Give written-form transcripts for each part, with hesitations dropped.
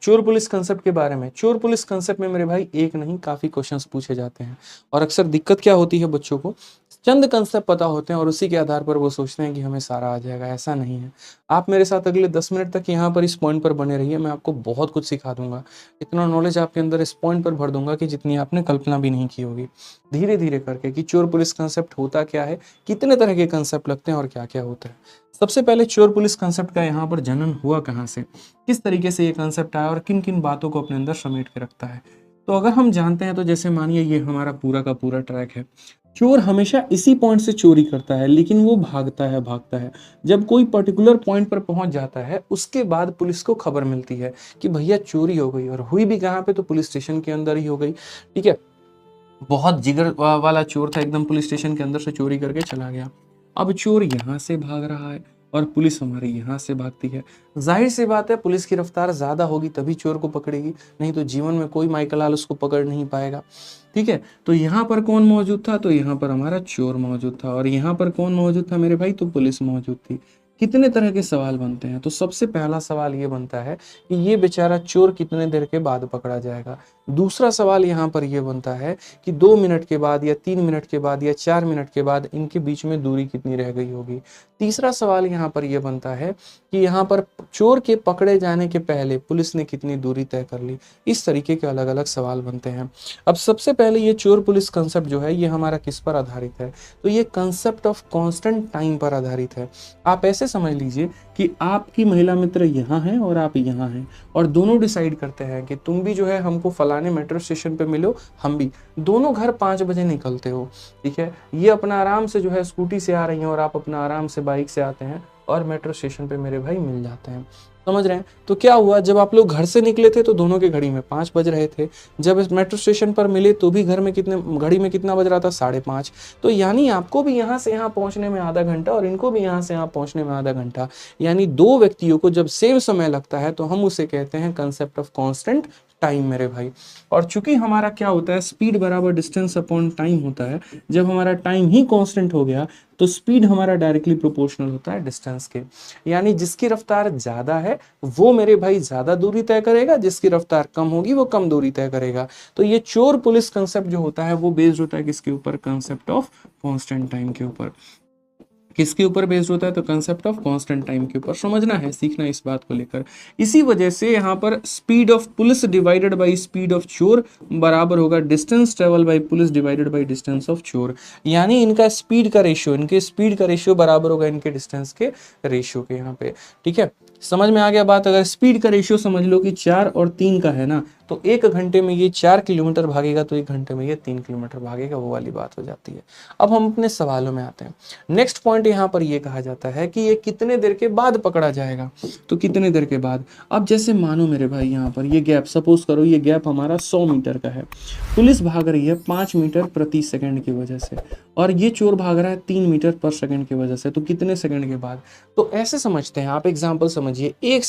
चोर police concept के बारे में। चोर पुलिस कंसेप्ट में मेरे भाई एक नहीं काफी क्वेश्चंस पूछे जाते हैं, और अक्सर दिक्कत क्या होती है, बच्चों को चंद कंसेप्ट पता होते हैं और उसी के आधार पर वो सोचते हैं कि हमें सारा आ जाएगा। ऐसा नहीं है। आप मेरे साथ अगले 10 मिनट तक यहाँ पर इस पॉइंट पर बने रहिए, मैं आपको बहुत कुछ सिखा दूंगा। इतना नॉलेज आपके अंदर इस पॉइंट पर भर दूंगा कि जितनी आपने कल्पना भी नहीं की होगी, धीरे धीरे करके, कि चोर पुलिस कंसेप्ट होता क्या है, कितने तरह के कंसेप्ट लगते हैं और क्या क्या होता है। सबसे पहले चोर पुलिस कंसेप्ट का यहाँ पर जनन हुआ कहाँ से, किस तरीके से ये कंसेप्ट आया और किन किन बातों को अपने अंदर समेट के रखता है। तो अगर हम जानते हैं तो जैसे मानिए ये हमारा पूरा का पूरा ट्रैक है। चोर हमेशा इसी पॉइंट से चोरी करता है, लेकिन वो भागता है। जब कोई पर्टिकुलर पॉइंट पर पहुंच जाता है उसके बाद पुलिस को खबर मिलती है कि भैया चोरी हो गई, और हुई भी कहाँ पे, तो पुलिस स्टेशन के अंदर ही हो गई। ठीक है, बहुत जिगर वाला चोर था एकदम, पुलिस स्टेशन के अंदर से चोरी करके चला गया। अब चोर यहाँ से भाग रहा है और पुलिस हमारी यहाँ से भागती है। जाहिर सी बात है पुलिस की रफ्तार ज्यादा होगी तभी चोर को पकड़ेगी, नहीं तो जीवन में कोई माइकल लाल उसको पकड़ नहीं पाएगा। ठीक है, तो यहाँ पर कौन मौजूद था, तो यहाँ पर हमारा चोर मौजूद था, और यहाँ पर कौन मौजूद था मेरे भाई, तो पुलिस मौजूद थी। कितने तरह के सवाल बनते हैं, तो सबसे पहला सवाल ये बनता है कि ये बेचारा चोर कितने देर के बाद पकड़ा जाएगा। दूसरा सवाल यहाँ पर ये बनता है कि 2 मिनट के बाद या 3 मिनट के बाद या 4 मिनट के बाद इनके बीच में दूरी कितनी रह गई होगी। तीसरा सवाल यहाँ पर यह बनता है कि यहाँ पर चोर के पकड़े जाने के पहले पुलिस ने कितनी दूरी तय कर ली। इस तरीके के अलग अलग सवाल बनते हैं। अब सबसे पहले ये चोर पुलिस कंसेप्ट जो है ये हमारा किस पर आधारित है, तो ये कंसेप्ट ऑफ कांस्टेंट टाइम पर आधारित है। आप ऐसे समझ लीजिए कि आपकी महिला मित्र यहाँ है और आप यहाँ हैं, और दोनों डिसाइड करते हैं कि तुम भी जो है हमको फलाने मेट्रो स्टेशन पे मिलो, हम भी। दोनों घर 5 बजे निकलते हो। ठीक है, ये अपना आराम से जो है स्कूटी से आ रही हैं और आप अपना आराम से बाइक से आते हैं और मेट्रो स्टेशन पे मेरे भाई मिल जाते हैं। समझ रहे हैं? तो क्या हुआ, जब आप लोग घर से निकले थे तो दोनों के घड़ी में 5 बज रहे थे। जब इस मेट्रो स्टेशन पर मिले तो भी घर में घड़ी में कितना बज रहा था, 5:30। तो यानी आपको भी यहाँ से यहाँ पहुंचने में आधा घंटा और इनको भी यहाँ से यहाँ पहुंचने में आधा घंटा, यानी 2 व्यक्तियों को जब सेम समय लगता है तो हम उसे कहते हैं कंसेप्ट ऑफ कांस्टेंट टाइम मेरे भाई। और चूंकि हमारा क्या होता है, स्पीड बराबर डिस्टेंस अपॉन टाइम होता है। जब हमारा टाइम ही कांस्टेंट हो गया तो स्पीड हमारा डायरेक्टली प्रोपोर्शनल होता है डिस्टेंस के, यानी जिसकी रफ्तार ज्यादा है वो मेरे भाई ज्यादा दूरी तय करेगा, जिसकी रफ्तार कम होगी वो कम दूरी तय करेगा। तो ये चोर पुलिस कंसेप्ट जो होता है वो बेस्ड होता है किसके ऊपर, कंसेप्ट ऑफ कांस्टेंट टाइम के ऊपर। किसके ऊपर बेस्ड होता है, तो कंसेप्ट ऑफ कांस्टेंट टाइम के ऊपर। समझना है, सीखना है इस बात को लेकर। इसी वजह से यहाँ पर speed of police divided by speed of चोर बराबर होगा distance travel by police divided by distance of चोर, यानी इनका स्पीड का रेशियो, इनके स्पीड का रेशियो बराबर होगा इनके डिस्टेंस के रेशियो के यहाँ पे। ठीक है, समझ में आ गया बात। अगर स्पीड का रेशियो समझ लो कि 4 और 3 का है ना, तो 1 घंटे में ये 4 किलोमीटर भागेगा तो 1 घंटे में ये 3 किलोमीटर भागेगा, वो वाली बात हो जाती है। अब हम अपने सवालों में आते हैं। नेक्स्ट पॉइंट यहाँ पर ये कहा जाता है कि ये कितने देर के बाद पकड़ा जाएगा, तो कितने देर के बाद। अब जैसे मानो मेरे भाई यहाँ पर ये गैप, सपोज करो ये गैप हमारा 100 मीटर का है। पुलिस भाग रही है 5 मीटर प्रति सेकंड की वजह से, और ये चोर भाग रहा है 3 मीटर पर सेकंड की वजह से, तो कितने सेकंड के बाद। तो ऐसे समझते हैं आप, एग्जाम्पल समझिए। 1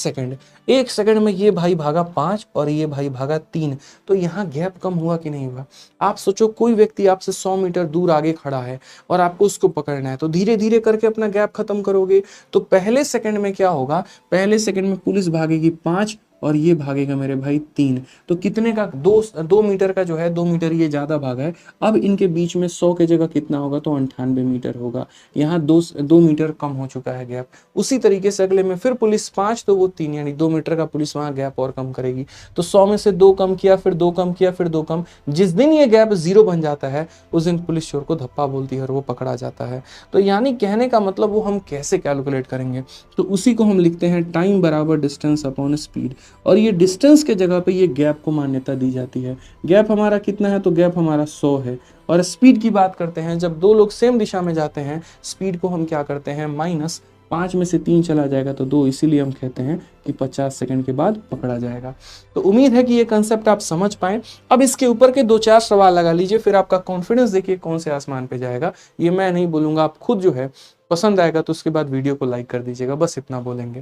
सेकंड में ये भाई भागा 5 और ये भाई भागा 3, तो यहाँ गैप कम हुआ कि नहीं हुआ। आप सोचो कोई व्यक्ति आपसे 100 मीटर दूर आगे खड़ा है और आपको उसको पकड़ना है, तो धीरे धीरे करके अपना गैप खत्म करोगे। तो पहले सेकंड में क्या होगा, पहले सेकंड में पुलिस भागेगी 5 और ये भागेगा मेरे भाई 3, तो कितने का, 2 मीटर का जो है, 2 मीटर ये ज्यादा भागा है। अब इनके बीच में 100 की जगह कितना होगा, तो 98 मीटर होगा। यहाँ 2 मीटर कम हो चुका है गैप। उसी तरीके से अगले में फिर पुलिस 5 तो वो 3, यानी 2 मीटर का पुलिस वहां गैप और कम करेगी। तो 100 में से 2 कम किया, फिर 2 कम किया, फिर 2 कम। जिस दिन ये गैप 0 बन जाता है उस दिन पुलिस चोर को धप्पा बोलती है और वो पकड़ा जाता है। तो यानी कहने का मतलब वो हम कैसे कैलकुलेट करेंगे, तो उसी को हम लिखते हैं टाइम बराबर डिस्टेंस अपॉन स्पीड, और ये डिस्टेंस के जगह पे ये गैप को मान्यता दी जाती है। गैप हमारा कितना है, तो गैप हमारा 100 है। और स्पीड की बात करते हैं, जब 2 लोग सेम दिशा में जाते हैं, स्पीड को हम क्या करते हैं, -5 में से 3 चला जाएगा तो 2, इसीलिए हम कहते हैं कि 50 सेकंड के बाद पकड़ा जाएगा। तो उम्मीद है कि ये कंसेप्ट आप समझ पाए। अब इसके ऊपर के 2-4 सवाल लगा लीजिए, फिर आपका कॉन्फिडेंस देखिए कौन से आसमान पे जाएगा। ये मैं नहीं बोलूंगा, आप खुद जो है पसंद आएगा तो उसके बाद वीडियो को लाइक कर दीजिएगा, बस इतना बोलेंगे।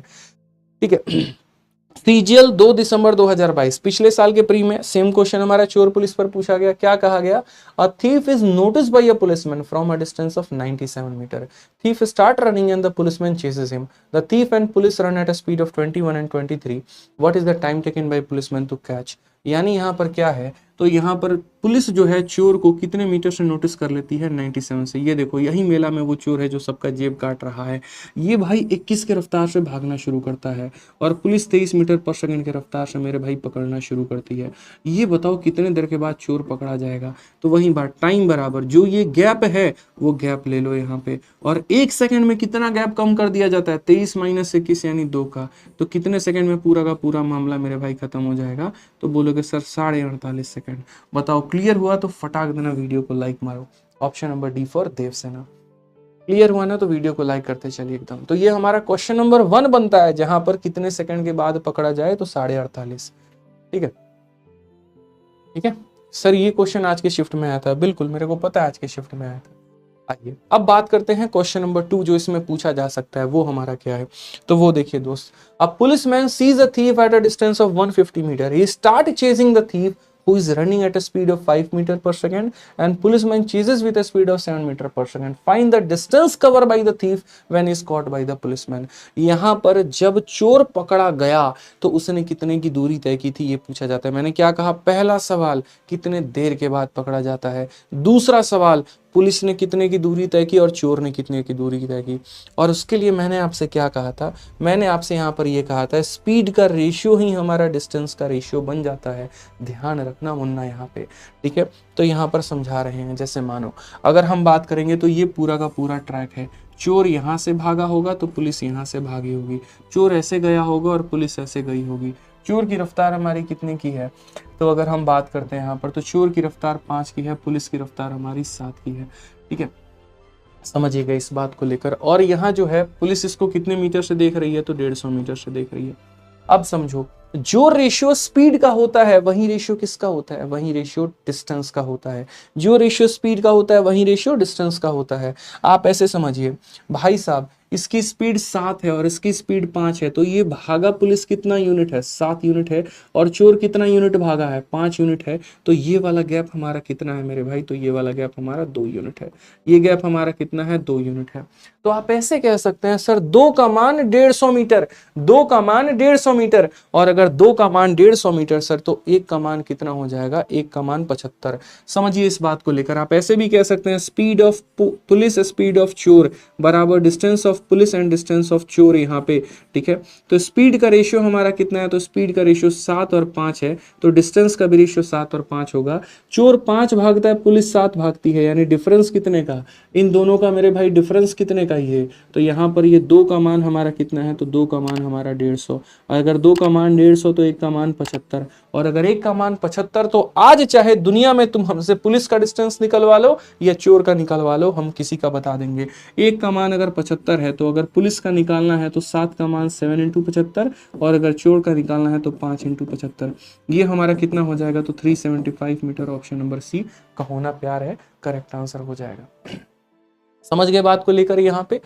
ठीक है। सीजीएल 2 दिसंबर 2022, पिछले साल के प्री में सेम क्वेश्चन हमारा चोर पुलिस पर पूछा गया। क्या कहा गया? A thief is noticed by a policeman from a distance of 97 metre. Thief start running and the policeman chases him. The thief and police run at a speed of 21 and 23. What is the time taken by policeman to catch? यानी यहाँ पर क्या है, तो यहाँ पर police जो है चोर को कितने मीटर से नोटिस कर लेती है? 97 से। ये देखो, यही मेला में वो चोर है जो सबका जेब काट रहा है। ये भाई 21 के रफ्तार से भागना शुरू करता है और पुलिस 23 मीटर पर सेकंड के रफ्तार से मेरे भाई पकड़ना शुरू करती है। ये बताओ कितने देर के बाद चोर पकड़ा जाएगा? तो वही बात, टाइम बराबर जो ये गैप है वो गैप ले लो यहाँ पे, और 1 सेकंड में कितना गैप कम कर दिया जाता है? 23 माइनस 21 यानी 2 का। तो कितने सेकंड में पूरा का पूरा मामला मेरे भाई खत्म हो जाएगा? तो बोलोगे सर 48.5 सेकंड। बताओ क्लियर हुआ तो फटाक देना वीडियो को लाइक मारो। Option number D for Devasena. Clear हुआ ना? तो वीडियो को लाइक करते चलिए एकदम। तो ये हमारा क्वेश्चन नंबर 1 बनता है, जहां पर कितने सेकंड के बाद पकड़ा जाए तो 48.5। ठीक है, ठीक है सर, ये क्वेश्चन आज के शिफ्ट में आया था। बिल्कुल, मेरे को पता है आज के शिफ्ट में आया था। आइए अब बात करते हैं क्वेश्चन नंबर 2 जो इसमें पूछा जा सकता है, वो हमारा क्या है? तो वो देखिए दोस्त, a policeman sees a thief at a distance of 150 metre. He start chasing the thief who is running at a speed of 5 meter per second and policeman chases with a speed of 7 meter per second. Find the distance covered by the thief when is caught by the policeman. यहाँ पर जब चोर पकड़ा गया तो उसने कितने की दूरी तय की थी, ये पूछा जाता है। मैंने क्या कहा? पहला सवाल कितने देर के बाद पकड़ा जाता है, दूसरा सवाल पुलिस ने कितने की दूरी तय की और चोर ने कितने की दूरी तय की। और उसके लिए मैंने आपसे क्या कहा था? मैंने आपसे यहाँ पर ये कहा था स्पीड का रेशियो ही हमारा डिस्टेंस का रेशियो बन जाता है। ध्यान रखना मुन्ना यहाँ पे, ठीक है। तो यहाँ पर समझा रहे हैं, जैसे मानो अगर हम बात करेंगे तो ये पूरा का पूरा ट्रैक है। चोर यहाँ से भागा होगा तो पुलिस यहाँ से भागी होगी, चोर ऐसे गया होगा और पुलिस ऐसे गई होगी। चोर की रफ्तार हमारी कितने की है? तो अगर हम बात करते हैं यहाँ पर, तो चोर की रफ्तार 5 की है, पुलिस की रफ्तार हमारी 7 की है। ठीक है, समझिएगा इस बात को लेकर। और यहाँ जो है पुलिस इसको कितने मीटर से देख रही है? तो 150 मीटर से देख रही है। अब समझो, जो रेशियो स्पीड का होता है वही रेशियो किसका होता है? वही रेशियो डिस्टेंस का होता है। जो रेशियो स्पीड का होता है वही रेशियो डिस्टेंस का होता है। आप ऐसे समझिए भाई साहब, इसकी स्पीड 7 है और इसकी स्पीड 5 है, तो ये भागा पुलिस कितना यूनिट है? 7 यूनिट है। और चोर कितना यूनिट भागा है? 5 यूनिट है। तो ये वाला गैप हमारा कितना है मेरे भाई? तो ये वाला गैप हमारा 2 यूनिट है। ये गैप हमारा कितना है? 2 यूनिट है। तो आप ऐसे कह सकते हैं सर 2 का मान 150 मीटर, 2 का मान 150 मीटर, और अगर 2 का मान 150 मीटर सर, तो 1 का मान कितना हो जाएगा? 1 का मान 75। समझिए इस बात को लेकर। आप ऐसे भी कह सकते हैं speed of police speed of चोर बराबर distance of police and distance of चोर यहाँ पे। ठीक है, तो स्पीड का रेशियो हमारा कितना है? तो स्पीड का रेशियो 7 और 5 है, तो डिस्टेंस का भी रेशियो 7 और 5 होगा। चोर 5 भागता है, पुलिस 7 भागती है, यानी डिफरेंस कितने का? इन दोनों का मेरे भाई डिफरेंस कितने का ही है? तो यहाँ पर ये 2 का मान हमारा कितना है? तो 2 का मान हमारा 150। अगर 2 का मान 150 तो 1 का मान 75, और अगर 1 का मान 75 तो आज चाहे दुनिया में तुम हमसे पुलिस का डिस्टेंस निकलवा लो या चोर का निकलवा लो, हम किसी का बता देंगे। 1 का मान अगर 75 है तो अगर पुलिस का निकालना है तो 7 का मान 7 × 75, और अगर चोर का निकालना है तो 5 × 75। ये हमारा कितना हो जाएगा? तो 375 मीटर। ऑप्शन नंबर सी का होना प्यार है, करेक्ट आंसर हो जाएगा। समझ गए बात को लेकर? यहाँ पे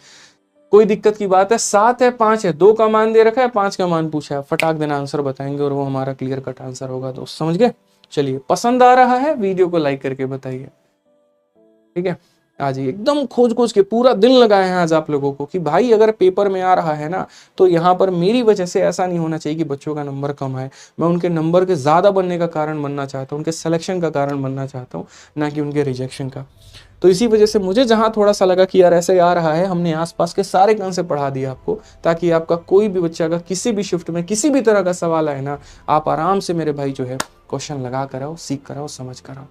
कोई दिक्कत की बात है? 7 है, 5 है, 2 का मान दे रखा है, 5 का मान पूछा है, फटाक देना आंसर बताएंगे और वो हमारा क्लियर कट आंसर होगा दोस्त। समझ गए? चलिए, पसंद आ रहा है वीडियो को लाइक करके बताइए। ठीक है, आज एकदम खोज के पूरा दिन लगाए हैं आज आप लोगों को कि भाई अगर पेपर में आ रहा है ना, तो यहाँ पर मेरी वजह से ऐसा नहीं होना चाहिए कि बच्चों का नंबर कम है। मैं उनके नंबर के ज़्यादा बनने का कारण बनना चाहता हूँ, उनके सिलेक्शन का कारण बनना चाहता हूँ, ना कि उनके रिजेक्शन का। तो इसी वजह से मुझे जहाँ थोड़ा सा लगा कि यार ऐसे आ रहा है, हमने आसपास के सारे कंसेप्ट पढ़ा दिया आपको, ताकि आपका कोई भी बच्चा का किसी भी शिफ्ट में किसी भी तरह का सवाल आए ना, आप आराम से मेरे भाई जो है क्वेश्चन लगा कर आओ, सीख कर आओ, समझ कर आओ।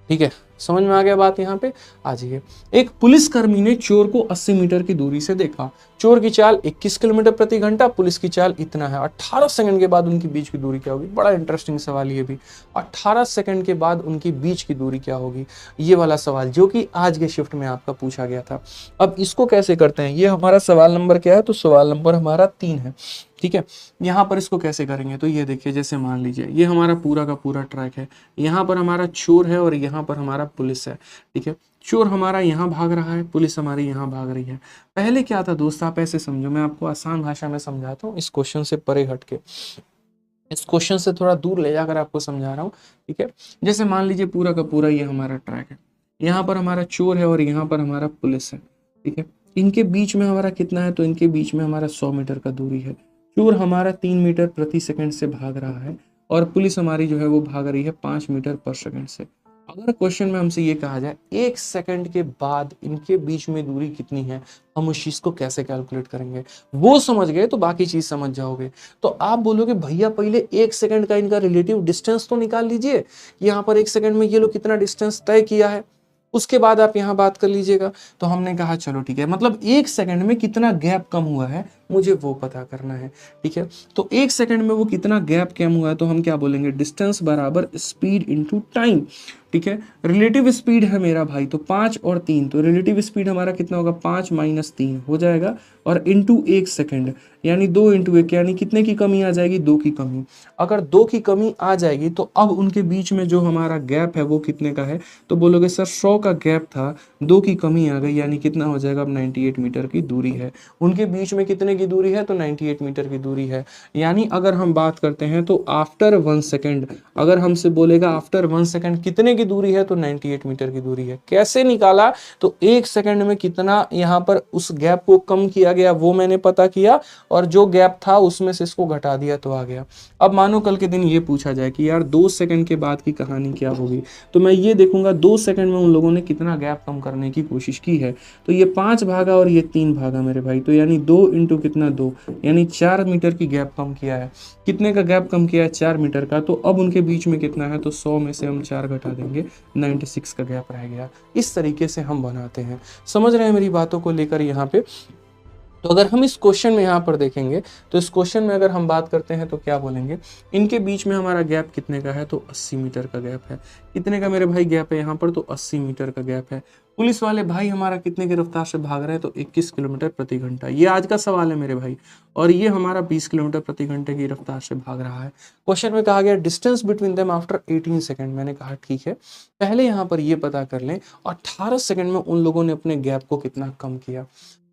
ठीक है, समझ में आ गया बात? यहाँ पे आ जाइए। एक पुलिसकर्मी ने चोर को 80 मीटर की दूरी से देखा। चोर की चाल 21 किलोमीटर प्रति घंटा, पुलिस की चाल इतना है। 18 सेकंड के बाद उनकी बीच की दूरी क्या होगी? बड़ा इंटरेस्टिंग सवाल ये भी। 18 सेकंड के बाद उनकी बीच की दूरी क्या होगी? ये वाला सवाल जो कि आज के शिफ्ट में आपका पूछा गया था। अब इसको कैसे करते हैं? ये हमारा सवाल नंबर क्या है? तो सवाल नंबर हमारा 3 है। ठीक है, यहाँ पर इसको कैसे करेंगे? तो ये देखिए, जैसे मान लीजिए ये हमारा पूरा का पूरा ट्रैक है, यहाँ पर हमारा चोर है और यहाँ पर हमारा पुलिस है। ठीक है, चोर हमारा यहाँ भाग रहा है, पुलिस हमारी यहाँ भाग रही है। पहले क्या था दोस्त, आप ऐसे समझो, मैं आपको आसान भाषा में समझाता हूँ, इस क्वेश्चन से परे हटके, इस क्वेश्चन से थोड़ा दूर ले जाकर आपको समझा रहा हूँ। ठीक है, जैसे मान लीजिए पूरा का पूरा ये हमारा ट्रैक है, यहाँ पर हमारा चोर है और यहाँ पर हमारा पुलिस है। ठीक है, इनके बीच में हमारा कितना है, तो इनके बीच में हमारा 100 मीटर का दूरी है। चोर हमारा 3 मीटर प्रति सेकंड से भाग रहा है और पुलिस हमारी जो है वो भाग रही है 5 मीटर पर सेकंड से। अगर क्वेश्चन में हमसे ये कहा जाए 1 सेकंड के बाद इनके बीच में दूरी कितनी है, हम उस चीज को कैसे कैलकुलेट करेंगे, वो समझ गए तो बाकी चीज समझ जाओगे। तो आप बोलोगे भैया पहले 1 सेकंड का इनका रिलेटिव डिस्टेंस तो निकाल लीजिए, यहाँ पर 1 सेकंड में ये लोग कितना डिस्टेंस तय किया है, उसके बाद आप यहाँ बात कर लीजिएगा। तो हमने कहा चलो ठीक है, मतलब 1 सेकंड में कितना गैप कम हुआ है मुझे वो पता करना है। ठीक है, तो 1 सेकंड में वो कितना गैप कम हुआ है, तो हम क्या बोलेंगे, डिस्टेंस बराबर स्पीड इनटू टाइम। ठीक है, रिलेटिव स्पीड है मेरा भाई तो 5 और 3, तो रिलेटिव स्पीड हमारा कितना होगा, 5 माइनस 3 हो जाएगा, और इनटू 1 सेकंड यानी 2 इंटू 1, यानी कितने की कमी आ जाएगी, 2 की कमी। अगर 2 की कमी आ जाएगी तो अब उनके बीच में जो हमारा गैप है वो कितने का है, तो बोलोगे सर 100 का गैप था, 2 की कमी आ गई, यानी कितना हो जाएगा, अब 98 मीटर की दूरी है। उनके बीच में कितने की दूरी है, तो 98 मीटर की दूरी है। यानी अगर हम बात करते हैं तो आफ्टर 1 सेकंड, अगर हमसे बोलेगा आफ्टर 1 सेकंड कितने की दूरी है, तो 98 मीटर की दूरी है। कैसे निकाला, तो 1 सेकंड में कितना यहाँ पर उस गैप को कम किया गया वो मैंने पता किया, और जो गैप था उसमें से इसको घटा दिया तो आ गया। अब मानो कल के दिन ये पूछा जाए कि यार 2 सेकंड के बाद की कहानी क्या होगी, तो मैं ये देखूंगा 2 सेकंड में उन लोगों ने कितना गैप कम करने की कोशिश की है। तो ये 5 भागा और ये 3 भागा मेरे भाई, तो यानी 2 इंटू कितना, 2, यानी 4 मीटर की गैप कम किया है। कितने का गैप कम किया है, 4 मीटर का। तो अब उनके बीच में कितना है, तो 100 में से हम 4 घटा देंगे, 96 का गैप रह गया। इस तरीके से हम बनाते हैं। समझ रहे हैं मेरी बातों को लेकर यहाँ पे। तो अगर हम इस क्वेश्चन में यहाँ पर देखेंगे तो इस क्वेश्चन में अगर हम बात करते हैं तो क्या बोलेंगे, इनके बीच में हमारा गैप कितने का है, तो 80 मीटर का गैप है। कितने का मेरे भाई गैप है यहाँ पर, तो 80 मीटर का गैप है। पुलिस वाले भाई हमारा कितने की रफ्तार से भाग रहे हैं, तो 21 किलोमीटर प्रति घंटा। ये आज का सवाल है मेरे भाई, और ये हमारा 20 किलोमीटर प्रति घंटे की रफ्तार से भाग रहा है। क्वेश्चन में कहा गया distance between them after 18 second. मैंने कहा ठीक है, पहले यहाँ पर ये पता कर लें 18 सेकंड में उन लोगों ने अपने गैप को कितना कम किया।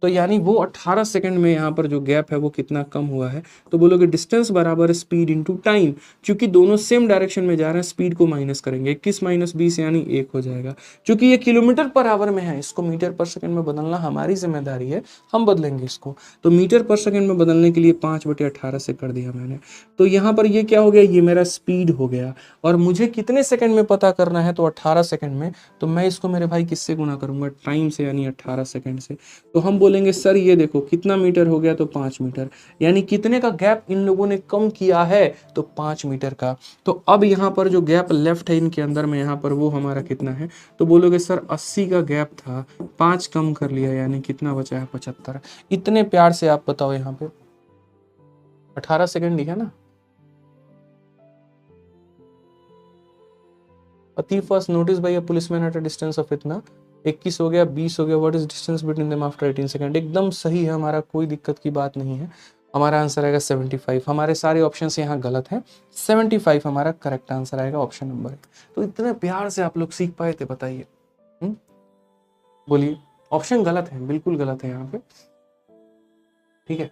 तो यानी वो 18 सेकंड में यहाँ पर जो गैप है वो कितना कम हुआ है, तो बोलोगे डिस्टेंस बराबर स्पीड इनटू टाइम। क्योंकि दोनों सेम डायरेक्शन में जा रहे हैं, स्पीड को माइनस करेंगे, 21 माइनस 20 यानी 1 हो जाएगा। क्योंकि ये किलोमीटर पर आवर में है, इसको मीटर पर सेकंड में बदलना हमारी जिम्मेदारी है, हम बदलेंगे इसको। तो मीटर पर सेकंड में बदलने के लिए 5/18 से कर दिया मैंने। तो यहाँ पर ये क्या हो गया, ये मेरा स्पीड हो गया, और मुझे कितने सेकंड में पता करना है, तो 18 सेकंड में। तो मैं इसको मेरे भाई किससे गुना करूंगा, टाइम से, यानी 18 सेकंड से। तो हम बोलेंगे सर ये देखो कितना मीटर हो गया, तो 5 मीटर। यानी कितने का गैप इन लोगों ने कम किया है, तो 5 मीटर का। तो अब यहाँ पर जो गैप लेफ्ट है इनके अंदर में, यहाँ पर वो हमारा कितना है, तो बोलोगे सर 80 का गैप था, 5 कम कर लिया, यानी कितना बचा है, 75। इतने प्यार से आप बताओ, यहाँ पे 18 सेकंड ही है ना। First notice bye a policeman eight a distance of इतना 21 हो गया, 20 हो गया। What is distance between them after 18 second. एकदम सही है हमारा, कोई दिक्कत की बात नहीं है। हमारा आंसर आएगा 75। हमारे सारे ऑप्शंस यहाँ गलत हैं, 75 हमारा करेक्ट आंसर आएगा, ऑप्शन नंबर है। तो इतने प्यार से आप लोग सीख पाए थे, बताइए। बोलिए, ऑप्शन गलत है, बिल्कुल गलत है यहाँ पे। ठीक है,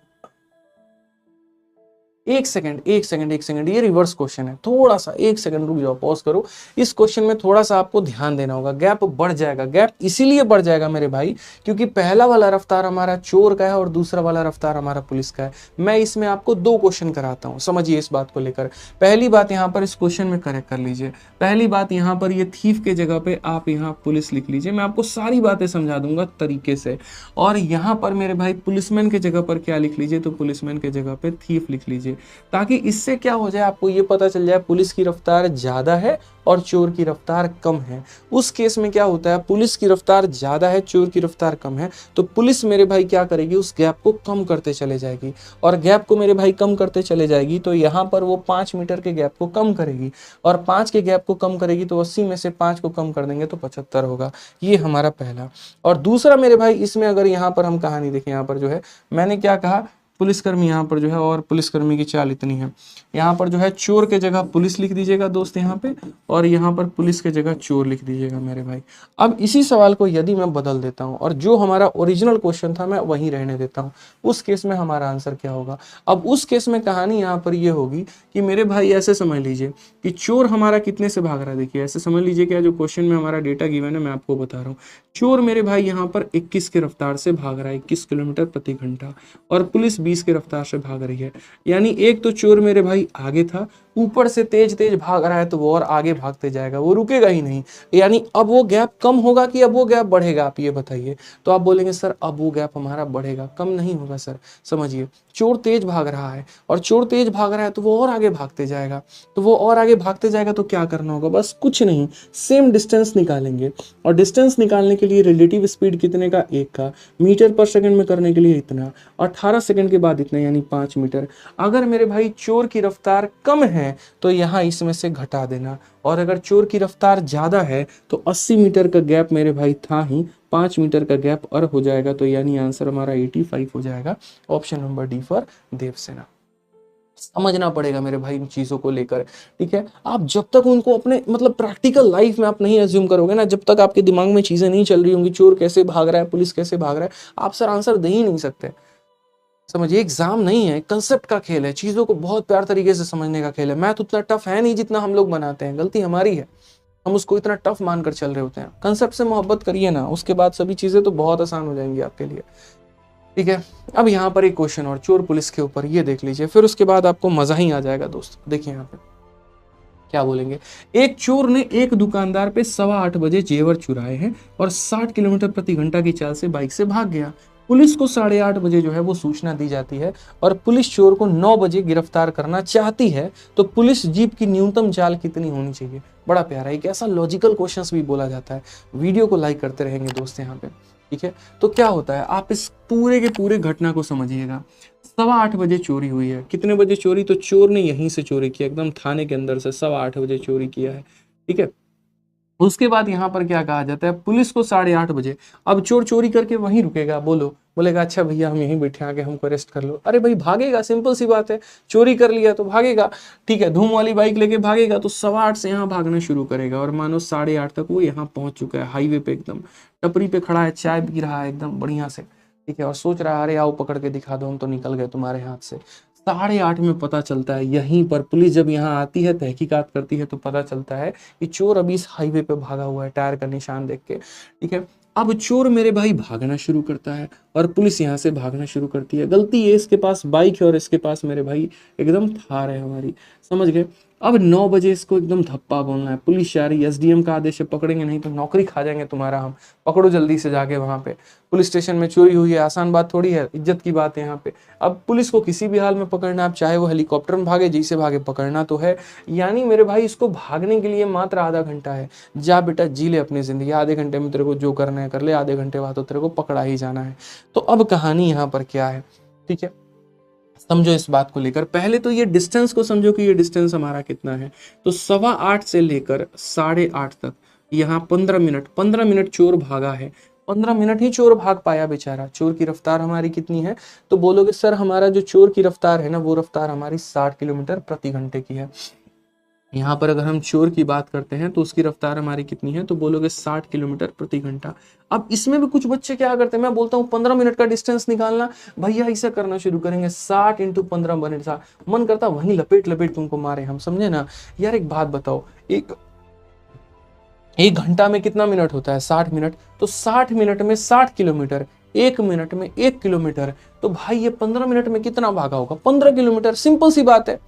एक सेकंड, ये रिवर्स क्वेश्चन है। थोड़ा सा 1 सेकंड रुक जाओ, पॉज करो। इस क्वेश्चन में थोड़ा सा आपको ध्यान देना होगा। गैप बढ़ जाएगा, गैप इसीलिए बढ़ जाएगा मेरे भाई क्योंकि पहला वाला रफ्तार हमारा चोर का है और दूसरा वाला रफ्तार हमारा पुलिस का है। मैं इसमें आपको 2 क्वेश्चन कराता हूं, समझिए इस बात को लेकर। पहली बात यहाँ पर इस क्वेश्चन में करेक्ट कर लीजिए। पहली बात यहाँ पर ये थीफ के जगह पे आप यहाँ पुलिस लिख लीजिए, मैं आपको सारी बातें समझा दूंगा तरीके से। और यहाँ पर मेरे भाई पुलिसमैन के जगह पर क्या लिख लीजिए, तो पुलिसमैन के जगह पे थीफ लिख लीजिए, ताकि इससे क्या हो जाए, आपको ये पता चल जाए पुलिस की रफ्तार ज्यादा है और चोर की रफ्तार कम है। उस केस में क्या होता है, पुलिस की रफ्तार ज्यादा है, चोर की रफ्तार कम है, तो पुलिस मेरे भाई क्या करेगी, उस गैप को कम करते चले जाएगी। और गैप को मेरे भाई कम करते चले जाएगी तो यहाँ पर वो 5 मीटर के गैप को कम करेगी, और 5 के गैप को कम करेगी तो 80 में से 5 को कम कर देंगे तो 75 होगा। ये हमारा पहला। और दूसरा मेरे भाई, इसमें अगर यहाँ पर हम कहानी देखें, यहाँ पर जो है मैंने क्या कहा, पुलिसकर्मी यहाँ पर जो है, और पुलिसकर्मी की चाल इतनी है, यहाँ पर जो है चोर के जगह पुलिस लिख दीजिएगा दोस्त यहाँ पे, और यहाँ पर पुलिस के जगह चोर लिख दीजिएगा मेरे भाई। अब इसी सवाल को यदि मैं बदल देता हूँ और जो हमारा ओरिजिनल क्वेश्चन था मैं वहीं रहने देता हूँ, उस केस में हमारा आंसर क्या होगा? अब उस केस में कहानी यहाँ पर ये होगी कि मेरे भाई ऐसे समझ लीजिए कि चोर हमारा कितने से भाग रहा है। देखिए ऐसे समझ लीजिए क्या जो क्वेश्चन में हमारा डेटा गिवन है मैं आपको बता रहा हूँ। चोर मेरे भाई यहाँ पर 21 की रफ्तार से भाग रहा है, 21 किलोमीटर प्रति घंटा, और पुलिस 20 की रफ्तार से भाग रही है। यानी एक तो चोर मेरे भाई आगे था, ऊपर से तेज तेज भाग रहा है, तो वो और आगे भागते जाएगा, वो रुकेगा ही नहीं। यानी अब वो गैप कम होगा कि अब वो गैप बढ़ेगा, आप ये बताइए। तो आप बोलेंगे सर अब वो गैप हमारा बढ़ेगा, कम नहीं होगा सर। समझिए, चोर तेज भाग रहा है और चोर तेज भाग रहा है तो वो और आगे भागते जाएगा, तो वो और आगे भागते जाएगा तो क्या करना होगा? बस कुछ नहीं, सेम डिस्टेंस निकालेंगे, और डिस्टेंस निकालने के लिए रिलेटिव स्पीड कितने का? 1 का, मीटर पर सेकंड में करने के लिए इतना, 18 सेकंड के बाद इतना, यानी 5 मीटर। अगर मेरे भाई चोर की रफ्तार कम है तो यहाँ इसमें से घटा देना, और अगर चोर की रफ्तार ज्यादा है तो 80 मीटर का गैप मेरे भाई था ही, 5 मीटर का गैप और हो जाएगा, तो यानी आंसर हमारा 85 हो जाएगा। Option number D for Devasena. समझना पड़ेगा मेरे भाई इन चीजों को लेकर, ठीक है। आप जब तक उनको अपने मतलब प्रैक्टिकल लाइफ में आप नहीं एज्यूम करोगे ना, जब तक आपके दिमाग में चीजें नहीं चल रही होंगी, चोर कैसे भाग रहा है, पुलिस कैसे भाग रहा है, आप सर आंसर दे ही नहीं सकते। समझिए, एग्जाम नहीं है, कंसेप्ट का खेल है, चीजों को बहुत प्यार तरीके से समझने का खेल है। मैथ उतना टफ है नहीं जितना हम लोग बनाते हैं, गलती हमारी है, हम उसको इतना टफ मानकर चल रहे होते हैं। कंसेप्ट से मोहब्बत करिए ना, उसके बाद सभी चीजें तो बहुत आसान हो जाएंगी आपके लिए, ठीक है। अब यहाँ पर एक क्वेश्चन और चोर पुलिस के ऊपर, ये देख लीजिए, फिर उसके बाद आपको मजा ही आ जाएगा दोस्त। देखिए यहाँ पे क्या बोलेंगे। एक चोर ने एक दुकानदार पे 8:15 बजे जेवर चुराए हैं और 60 किलोमीटर प्रति घंटा की चाल से बाइक से भाग गया। पुलिस को 8:30 बजे जो है वो सूचना दी जाती है और पुलिस चोर को 9 बजे गिरफ्तार करना चाहती है, तो पुलिस जीप की न्यूनतम चाल कितनी होनी चाहिए? बड़ा प्यारा एक ऐसा लॉजिकल क्वेश्चंस भी बोला जाता है। वीडियो को लाइक करते रहेंगे दोस्त यहाँ पे, ठीक है। तो क्या होता है, आप इस पूरे के पूरे घटना को समझिएगा। 8:15 बजे चोरी हुई है। कितने बजे चोरी? तो चोर ने यहीं से चोरी किया, एकदम थाने के अंदर से 8:15 बजे चोरी किया है, ठीक है। उसके बाद यहाँ पर क्या कहा जाता है, पुलिस को 8:30 बजे, अब चोर चोरी करके वहीं रुकेगा, बोलेगा अच्छा भैया हम यहीं बैठे, आके हमको अरेस्ट कर लो। अरे भाई भागेगा, सिंपल सी बात है, चोरी कर लिया तो भागेगा, ठीक है। धूम वाली बाइक लेके भागेगा तो 8:15 से यहाँ भागना शुरू करेगा, और मानो 8:30 तक वो यहाँ पहुंच चुका है, हाईवे पे एकदम टपरी पे खड़ा है, चाय पी रहा है एकदम बढ़िया से, ठीक है, और सोच रहा है अरे आओ पकड़ के दिखा दो, हम तो निकल गए तुम्हारे हाथ से। 8:30 में पता चलता है, यहीं पर पुलिस जब यहाँ आती है, तहकीकात करती है, तो पता चलता है कि चोर अभी इस हाईवे पे भागा हुआ है, टायर का निशान देख के, ठीक है। अब चोर मेरे भाई भागना शुरू करता है और पुलिस यहाँ से भागना शुरू करती है। गलती ये इसके पास बाइक है और इसके पास मेरे भाई एकदम थार है हमारी, समझ गए। अब 9 बजे इसको एकदम धप्पा बोलना है, पुलिस जा रही है, एसडीएम का आदेश है, पकड़ेंगे नहीं तो नौकरी खा जाएंगे तुम्हारा हम, पकड़ो जल्दी से जाके वहां पे। पुलिस स्टेशन में चोरी हुई है, आसान बात थोड़ी है, इज्जत की बात है यहाँ पे। अब पुलिस को किसी भी हाल में पकड़ना, आप चाहे वो हेलीकॉप्टर में भागे, जैसे भागे, पकड़ना तो है। यानी मेरे भाई इसको भागने के लिए मात्र आधा घंटा है। जा बेटा जी ले अपनी जिंदगी, आधे घंटे में तेरे को जो करना है कर ले, आधे घंटे बाद तो तेरे को पकड़ा ही जाना है। तो अब कहानी यहाँ पर क्या है, ठीक है, समझो इस बात को लेकर। पहले तो ये डिस्टेंस को समझो कि ये डिस्टेंस हमारा कितना है। तो 8:15 से लेकर 8:30 तक यहाँ 15 मिनट चोर भागा है। 15 मिनट ही चोर भाग पाया बेचारा। चोर की रफ्तार हमारी कितनी है? तो बोलोगे सर हमारा जो चोर की रफ्तार है ना, वो रफ्तार हमारी 60 किलोमीटर प्रति घंटे की है। यहाँ पर अगर हम चोर की बात करते हैं तो उसकी रफ्तार हमारी कितनी है? तो बोलोगे 60 किलोमीटर प्रति घंटा। अब इसमें भी कुछ बच्चे क्या करते हैं, मैं बोलता हूँ 15 मिनट का डिस्टेंस निकालना, भैया ऐसा करना शुरू करेंगे, 60 × 15 मिनट, मन करता वहीं लपेट लपेट तुमको मारे हम, समझे ना यार। एक बात बताओ, एक घंटा में कितना मिनट होता है? 60 मिनट। तो 60 मिनट में 60 किलोमीटर, 1 मिनट में 1 किलोमीटर, तो भाई ये 15 मिनट में कितना भागा होगा? 15 किलोमीटर। सिंपल सी बात है,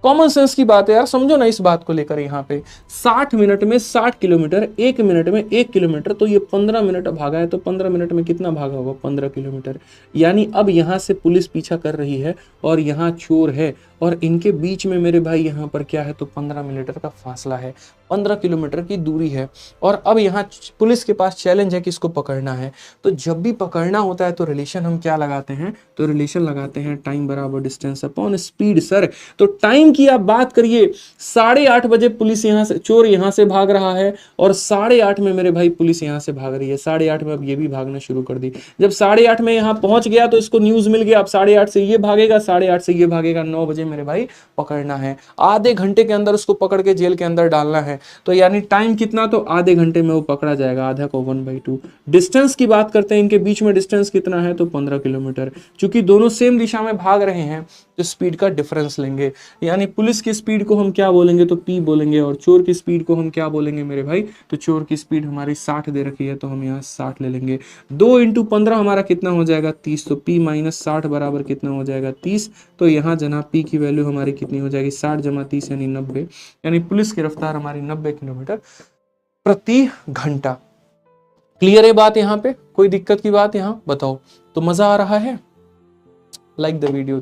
कॉमन सेंस की बात है यार, समझो ना इस बात को लेकर। यहाँ पे 60 मिनट में 60 किलोमीटर, 1 मिनट में 1 किलोमीटर, तो ये 15 मिनट भागा है, तो 15 मिनट में कितना भागा होगा? 15 किलोमीटर। यानी अब यहाँ से पुलिस पीछा कर रही है और यहाँ चोर है, और इनके बीच में मेरे भाई यहाँ पर क्या है? तो 15 मीटर का फासला है, 15 किलोमीटर की दूरी है। और अब यहाँ पुलिस के पास चैलेंज है कि इसको पकड़ना है। तो जब भी पकड़ना होता है तो रिलेशन हम क्या लगाते हैं? तो रिलेशन लगाते हैं टाइम बराबर डिस्टेंस अपॉन स्पीड। सर तो टाइम की आप बात करिए, 8:30 बजे पुलिस यहाँ से, चोर यहाँ से भाग रहा है और 8:30 में मेरे भाई पुलिस यहाँ से भाग रही है। 8:30 में अब ये भी भागना शुरू कर दी। जब 8:30 में यहाँ पहुंच गया तो इसको न्यूज मिल गया, अब 8:30 से ये भागेगा, 8:30 से ये भागेगा, 9 बजे मेरे भाई पकड़ना है। आधे घंटे के अंदर उसको पकड़ के जेल के अंदर डालना है। तो यानी टाइम कितना, तो आधे घंटे में वो पकड़ा जाएगा, आधा को 1/2। डिस्टेंस की बात करते हैं, इनके बीच में डिस्टेंस कितना है, तो 15 किलोमीटर। चूंकि दोनों सेम दिशा में भाग रहे हैं तो स्पीड का डिफरेंस लेंगे, यानी पुलिस की स्पीड को हम क्या बोलेंगे, तो p बोलेंगे, और चोर की स्पीड को हम क्या बोलेंगे मेरे भाई, तो चोर की स्पीड हमारी 60 दे रखी है तो हम यहाँ 60 ले लेंगे। 2 × 15 हमारा कितना हो जाएगा, 30। तो p - 60 बराबर कितना हो जाएगा, 30। तो यहाँ जनाब p की वैल्यू हमारी कितनी हो जाएगी, 60 + 30 यानी 90, यानी पुलिस की रफ्तार हमारी 90 किलोमीटर प्रति घंटा। क्लियर है बात, यहाँ पे कोई दिक्कत की बात यहाँ बताओ। तो मजा आ रहा है, लाइक द वीडियो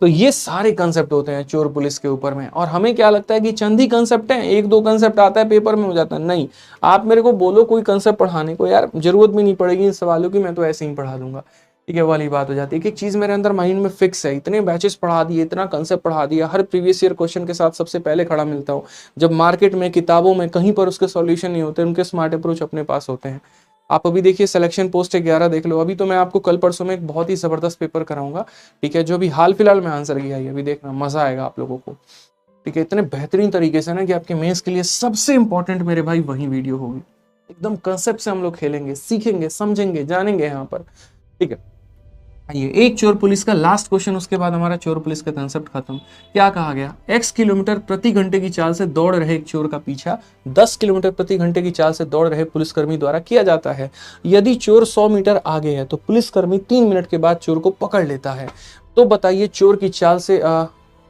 तो ये सारे कंसेप्ट होते हैं चोर पुलिस के ऊपर में। और हमें क्या लगता है कि चंद ही कंसेप्ट हैं, 1-2 कंसेप्ट आता है पेपर में हो जाता है, नहीं। आप मेरे को बोलो कोई कंसेप्ट पढ़ाने को, यार जरूरत भी नहीं पड़ेगी इन सवालों की, मैं तो ऐसे ही पढ़ा दूंगा, ठीक है, वाली बात हो जाती है। एक चीज मेरे अंदर माइंड में फिक्स है, इतने बैचेस पढ़ा दिए, इतना कंसेप्ट पढ़ा दिया, हर प्रीवियस ईयर क्वेश्चन के साथ सबसे पहले खड़ा मिलता हूँ। जब मार्केट में, किताबों में कहीं पर उसके सॉल्यूशन नहीं होते, उनके स्मार्ट अप्रोच अपने पास होते हैं। आप अभी देखिए सिलेक्शन पोस्ट 11 देख लो। अभी तो मैं आपको कल परसों में एक बहुत ही जबरदस्त पेपर कराऊंगा, ठीक है, जो भी हाल फिलहाल में आंसर किया है, अभी देखना मजा आएगा आप लोगों को, ठीक है, इतने बेहतरीन तरीके से ना कि आपके मेंस के लिए सबसे इंपॉर्टेंट मेरे भाई वही वीडियो होगी। एकदम कंसेप्ट से हम लोग खेलेंगे, सीखेंगे, समझेंगे, जानेंगे यहाँ पर, ठीक है। आइए, एक चोर पुलिस का लास्ट क्वेश्चन, उसके बाद हमारा चोर पुलिस का कंसेप्ट खत्म। क्या कहा गया, x किलोमीटर प्रति घंटे की चाल से दौड़ रहे एक चोर का पीछा 10 किलोमीटर प्रति घंटे की चाल से दौड़ रहे पुलिसकर्मी द्वारा किया जाता है। यदि चोर 100 मीटर आगे है तो पुलिसकर्मी 3 मिनट के बाद चोर को पकड़ लेता है। तो बताइए चोर की चाल से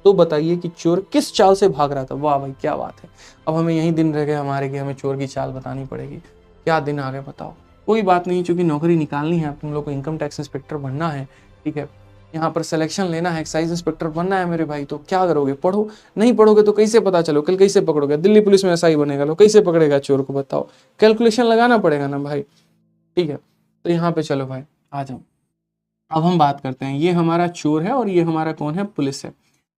तो बताइए कि चोर किस चाल से भाग रहा था। वाह भाई क्या बात है। अब हमें यही दिन रह गए हमारे कि हमें चोर की चाल बतानी पड़ेगी। क्या दिन आ गए बताओ। कोई बात नहीं, चूंकि नौकरी निकालनी है, तुम लोग को इनकम टैक्स इंस्पेक्टर बनना है, ठीक है, यहाँ पर सिलेक्शन लेना है, एक्साइज इंस्पेक्टर बनना है मेरे भाई। तो क्या करोगे, पढ़ो। नहीं पढ़ोगे तो कैसे पता चलो, कल कैसे पकड़ोगे। दिल्ली पुलिस में ऐसा ही बनेगा, लो कैसे पकड़ेगा चोर को बताओ। कैलकुलेशन लगाना पड़ेगा ना भाई, ठीक है। तो यहाँ पे चलो भाई आ जाओ, अब हम बात करते हैं। ये हमारा चोर है और ये हमारा कौन है, पुलिस है।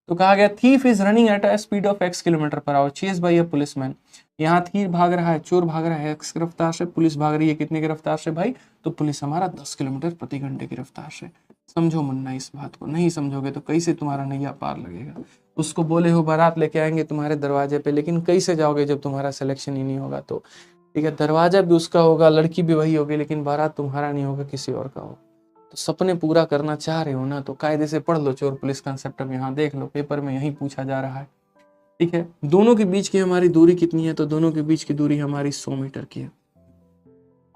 तो कहा गया thief is running at a speed of x kilometre पर hour chase by a policeman. यहाँ थीफ भाग रहा है, चोर भाग रहा है x की रफ्तार से, पुलिस भाग रही है कितने की रफ्तार से भाई, तो पुलिस हमारा 10 किलोमीटर प्रति घंटे की रफ्तार से। समझो मुन्ना इस बात को, नहीं समझोगे तो कैसे तुम्हारा नैया पार लगेगा। उसको बोले हो बारात लेके आएंगे तुम्हारे दरवाजे पे, लेकिन कैसे जाओगे जब तुम्हारा सिलेक्शन ही नहीं होगा। तो ठीक है, दरवाजा भी उसका होगा, लड़की भी वही होगी, लेकिन बारात तुम्हारा नहीं होगा, किसी और का होगा। तो सपने पूरा करना चाह रहे हो ना, तो कायदे से पढ़ लो चोर पुलिस कंसेप्ट। अब यहाँ देख लो, पेपर में यही पूछा जा रहा है, ठीक है। दोनों के बीच की हमारी दूरी कितनी है, तो दोनों के बीच की दूरी हमारी 100 मीटर की है।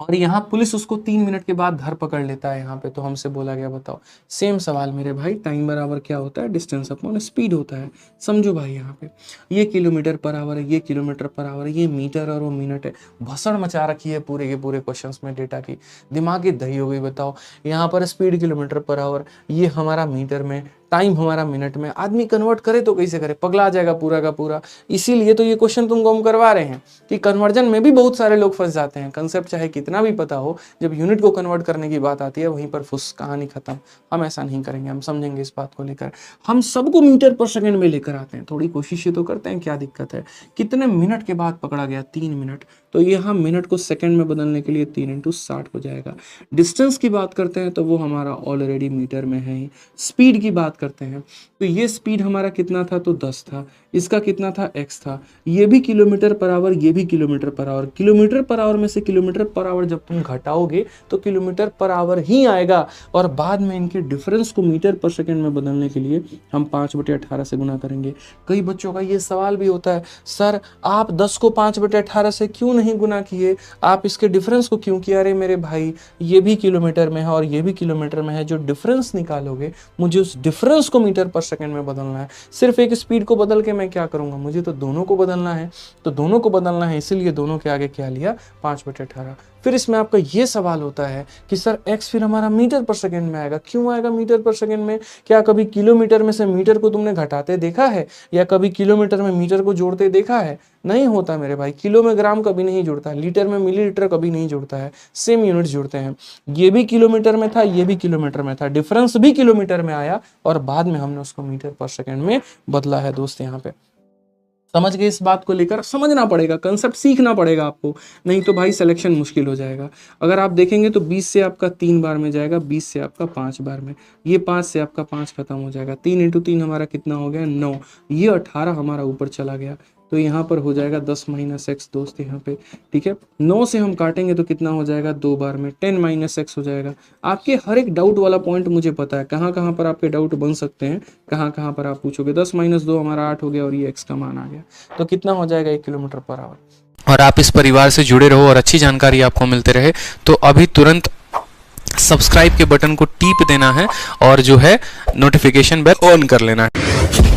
और यहाँ पुलिस उसको 3 मिनट के बाद धर पकड़ लेता है यहाँ पे। तो हमसे बोला गया बताओ, सेम सवाल मेरे भाई, टाइम बराबर क्या होता है, डिस्टेंस अपॉन स्पीड होता है। समझो भाई, यहाँ पे ये किलोमीटर पर आवर है, ये किलोमीटर पर आवर है, ये मीटर और वो मिनट है। भसड़ मचा रखी है पूरे के पूरे क्वेश्चंस में डेटा की, दिमाग की दही हो गई बताओ। यहाँ पर स्पीड किलोमीटर पर आवर, ये हमारा मीटर में, टाइम हमारा मिनट में। आदमी कन्वर्ट करे तो कैसे करे, पगला जाएगा पूरा का पूरा। इसीलिए तो ये क्वेश्चन तुमको हम करवा रहे हैं कि कन्वर्जन में भी बहुत सारे लोग फंस जाते हैं। कंसेप्ट चाहे कितना भी पता हो, जब यूनिट को कन्वर्ट करने की बात आती है वहीं पर फुस, कहानी खत्म। हम ऐसा नहीं करेंगे, हम समझेंगे इस बात को लेकर। हम सबको मीटर पर सेकंड में लेकर आते हैं, थोड़ी कोशिशें तो करते हैं, क्या दिक्कत है। कितने मिनट के बाद पकड़ा गया, 3 मिनट। तो यहाँ मिनट को सेकंड में बदलने के लिए 3 × 60 हो जाएगा। डिस्टेंस की बात करते हैं तो वो हमारा ऑलरेडी मीटर में है ही। स्पीड की बात करते हैं तो ये स्पीड हमारा कितना था, तो 10 था। इसका कितना था, x था। ये भी किलोमीटर पर आवर, ये भी किलोमीटर पर आवर। किलोमीटर पर आवर में से किलोमीटर पर आवर जब तुम घटाओगे तो किलोमीटर पर आवर ही आएगा। और बाद में इनके डिफरेंस को मीटर पर सेकंड में बदलने के लिए हम 5/18 से गुना करेंगे। कई बच्चों का ये सवाल भी होता है, सर आप 10 को 5/18 से क्यों नहीं गुना किए, आप इसके डिफरेंस को क्यों किया। अरे मेरे भाई, ये भी किलोमीटर में है और ये भी किलोमीटर में है, जो डिफरेंस निकालोगे मुझे उस डिफरेंस को मीटर पर सेकंड में बदलना है। सिर्फ एक स्पीड को बदल के मैं क्या करूंगा, मुझे तो दोनों को बदलना है। तो दोनों को बदलना है, इसीलिए दोनों के आगे क्या लिया, 5/18। फिर इसमें आपका ये सवाल होता है कि सर x फिर हमारा मीटर पर सेकंड में आएगा, क्यों आएगा मीटर पर सेकंड में? क्या कभी किलोमीटर में से मीटर को तुमने घटाते देखा है, या कभी किलोमीटर में मीटर को जोड़ते देखा है? नहीं होता मेरे भाई। किलो में ग्राम कभी नहीं जुड़ता है, लीटर में मिलीलीटर कभी नहीं जुड़ता है, सेम यूनिट जुड़ते हैं। ये भी किलोमीटर में था, ये भी किलोमीटर में था, डिफरेंस भी किलोमीटर में आया और बाद में हमने उसको मीटर पर सेकंड में बदला है दोस्त। यहाँ पे समझ गए? इस बात को लेकर समझना पड़ेगा, कंसेप्ट सीखना पड़ेगा आपको, नहीं तो भाई सिलेक्शन मुश्किल हो जाएगा। अगर आप देखेंगे तो 20 से आपका 3 बार में जाएगा, 20 से आपका 5 बार में, ये 5 से आपका 5 खत्म हो जाएगा, 3 इंटू 3 हमारा कितना हो गया 9, ये 18 हमारा ऊपर चला गया, तो यहाँ पर हो जाएगा 10 माइनस एक्स दोस्त यहाँ पे, ठीक है। 9 से हम काटेंगे तो कितना हो जाएगा 2 बार में, 10 माइनस एक्स हो जाएगा। आपके हर एक डाउट वाला पॉइंट मुझे पता है, कहाँ कहाँ पर आपके डाउट बन सकते हैं, कहाँ कहाँ पर आप पूछोगे। 10 माइनस 2 हमारा 8 हो गया और ये एक्स का मान आ गया, तो कितना हो जाएगा 1 किलोमीटर पर आवर। और आप इस परिवार से जुड़े रहो और अच्छी जानकारी आपको मिलते रहे, तो अभी तुरंत सब्सक्राइब के बटन को टीप देना है और जो है नोटिफिकेशन बेल ऑन कर लेना है।